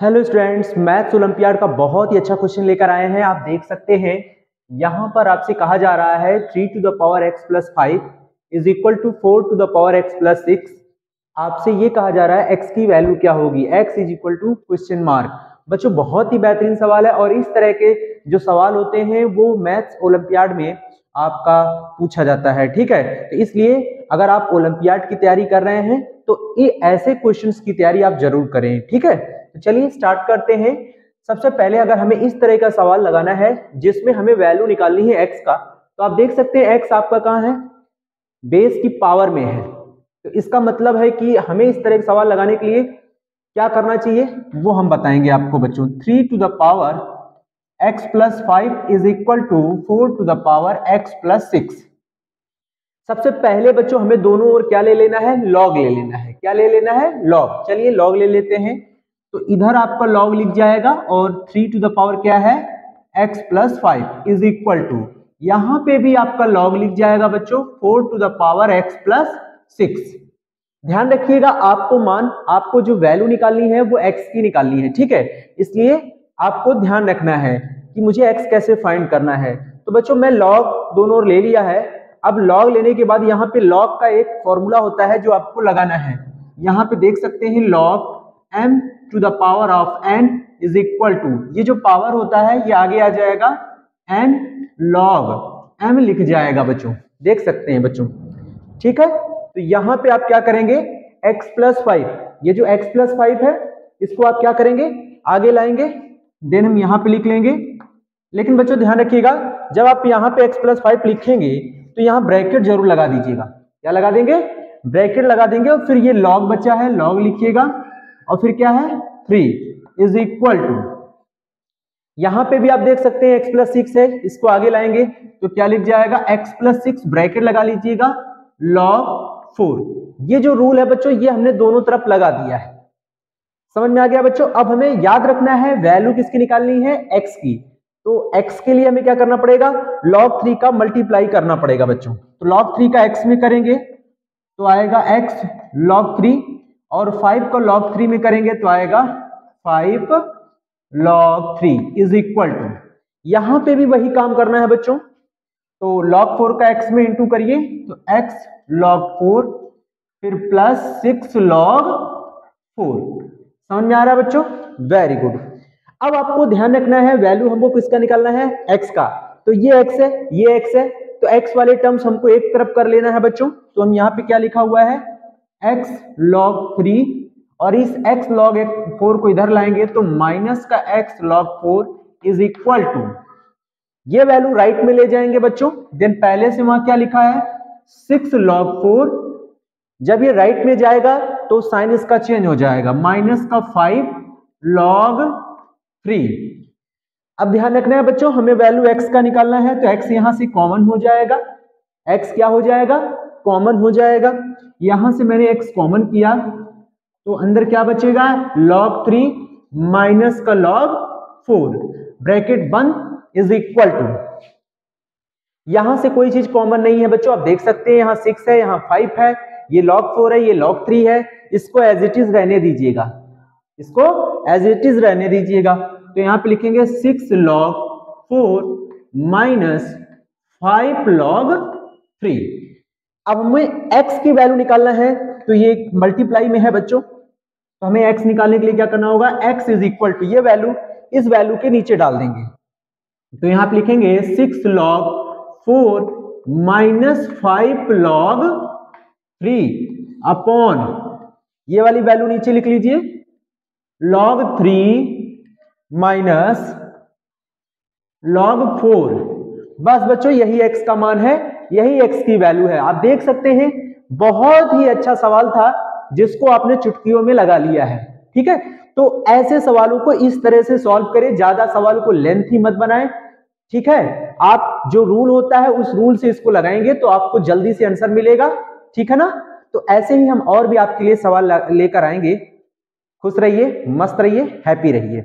Hello students, maths olympiad का बहुत ही अच्छा क्वेश्चन लेकर आए हैं। आप देख सकते हैं यहाँ पर आपसे कहा जा रहा है 3 to the power x plus 5 is equal to 4 to the power x plus 6। आपसे ये कहा जा रहा है x की वैल्यू क्या होगी, x is equal to question mark. बच्चों बहुत ही बेहतरीन सवाल है और इस तरह के जो सवाल होते हैं वो मैथ्स ओलंपियाड में आपका पूछा जाता है। ठीक है, तो इसलिए अगर आप ओलंपियाड की तैयारी कर रहे हैं तो ये ऐसे क्वेश्चंस की तैयारी आप जरूर करें। ठीक है, तो चलिए स्टार्ट करते हैं। सबसे पहले अगर हमें इस तरह का सवाल लगाना है जिसमें हमें वैल्यू निकालनी है x का, तो आप देख सकते हैं x आपका कहाँ है, बेस की पावर में है। तो इसका मतलब है कि हमें इस तरह का सवाल लगाने के लिए क्या करना चाहिए वो हम बताएंगे आपको बच्चों। 3 to the power x plus 5 is equal to 4 to the power x plus 6। सबसे पहले बच्चों हमें दोनों ओर क्या ले लेना है, लॉग ले लेना है। क्या ले लेना है, लॉग। चलिए लॉग ले लेते हैं। तो इधर आपका लॉग लिख जाएगा और 3 to the power क्या है, x plus 5 is equal to, यहां पे भी आपका लॉग लिख जाएगा बच्चों 4 to the power x plus 6। ध्यान रखिएगा आपको जो वैल्यू निकालनी है वो x की निकालनी है। ठीक है, इसलिए आपको ध्यान रखना है कि मुझे x कैसे फाइंड करना है। तो बच्चों मैं लॉग दोनों ओर ले लिया है। अब लॉग लेने के बाद यहाँ पे लॉग का एक फॉर्मूला होता है जो आपको लगाना है। यहाँ पे देख सकते हैं log m to the power of n is equal to, ये जो पावर होता है ये आगे आ जाएगा n log m लिख जाएगा बच्चों, देख सकते हैं बच्चों। ठीक है, तो यहाँ पे आप क्या करेंगे, x plus 5, ये जो x plus 5 है इसको आप क्या करेंगे, आगे लाएंगे, देन हम यहाँ पे लिख लेंगे। लेकिन बच्चों ध्यान रखिएगा जब आप यहाँ पे x plus 5 लिखेंगे तो यहाँ ब्रैकेट जरूर लगा दीजिएगा। क्या लगा देंगे, ब्रैकेट लगा देंगे। और फिर ये लॉग बचा है, लॉग लिखिएगा और फिर क्या है 3 इज इक्वल टू, यहां पे भी आप देख सकते हैं x plus 6 है, इसको आगे लाएंगे तो क्या लिख जाएगा, x plus 6 ब्रैकेट लगा लीजिएगा log 4। ये जो रूल है बच्चों ये हमने दोनों तरफ लगा दिया है। समझ में आ गया बच्चों। अब हमें याद रखना है वैल्यू किसकी निकालनी है, x की। तो x के लिए हमें क्या करना पड़ेगा, log 3 का मल्टीप्लाई करना पड़ेगा बच्चों। तो log 3 का x में करेंगे तो आएगा x log 3, और 5 को log 3 में करेंगे तो आएगा 5 log 3 इज इक्वल टू, यहां पे भी वही काम करना है बच्चों। तो log 4 का x में इंटू करिए तो x log 4 फिर प्लस 6 log 4। समझ में आ रहा है बच्चों, वेरी गुड। अब आपको ध्यान रखना है वैल्यू हमको किसका निकालना है, x का। तो ये x है, ये x है, तो x वाले टर्म्स हमको एक तरफ कर लेना है बच्चों। तो हम यहाँ पे क्या लिखा हुआ है, x log 3, और इस x log 4 को इधर लाएंगे तो माइनस का x log 4 is equal to, ये वैल्यू राइट में ले जाएंगे बच्चों। देन पहले से वहां क्या लिखा है 6 log 4, जब ये राइट में जाएगा तो साइन इसका चेंज हो जाएगा, माइनस का 5 log 3। अब ध्यान रखना है बच्चों हमें वैल्यू x का निकालना है, तो x यहां से कॉमन हो जाएगा, x क्या हो जाएगा, कॉमन हो जाएगा। यहां से मैंने x कॉमन किया तो अंदर क्या बचेगा, log 3 माइनस का log 4 ब्रैकेट बंद इज इक्वल टू, यहां से कोई चीज कॉमन नहीं है बच्चों। आप देख सकते हैं यहाँ 6 है, यहाँ 5 है, ये log 4 है, ये log 3 है। इसको एज इट इज रहने दीजिएगा, इसको एज इट इज रहने दीजिएगा। तो यहाँ पे लिखेंगे 6 log 4 माइनस 5 log 3। अब हमें x की वैल्यू निकालना है, तो ये मल्टीप्लाई में है बच्चों, तो हमें x निकालने के लिए क्या करना होगा, x इज इक्वल टू, ये वैल्यू इस वैल्यू के नीचे डाल देंगे। तो यहां पे लिखेंगे 6 log 4 माइनस 5 log 3 अपॉन, ये वाली वैल्यू नीचे लिख लीजिए, log 3 माइनस log 4। बस बच्चों यही x का मान है, यही x की वैल्यू है। आप देख सकते हैं बहुत ही अच्छा सवाल था जिसको आपने चुटकियों में लगा लिया है। ठीक है, तो ऐसे सवालों को इस तरह से सॉल्व करें, ज्यादा सवालों को लेंथी मत बनाएं। ठीक है, आप जो रूल होता है उस रूल से इसको लगाएंगे तो आपको जल्दी से आंसर मिलेगा। ठीक है ना, तो ऐसे ही हम और भी आपके लिए सवाल लेकर आएंगे। खुश रहिए, मस्त रहिए, हैप्पी रहिए।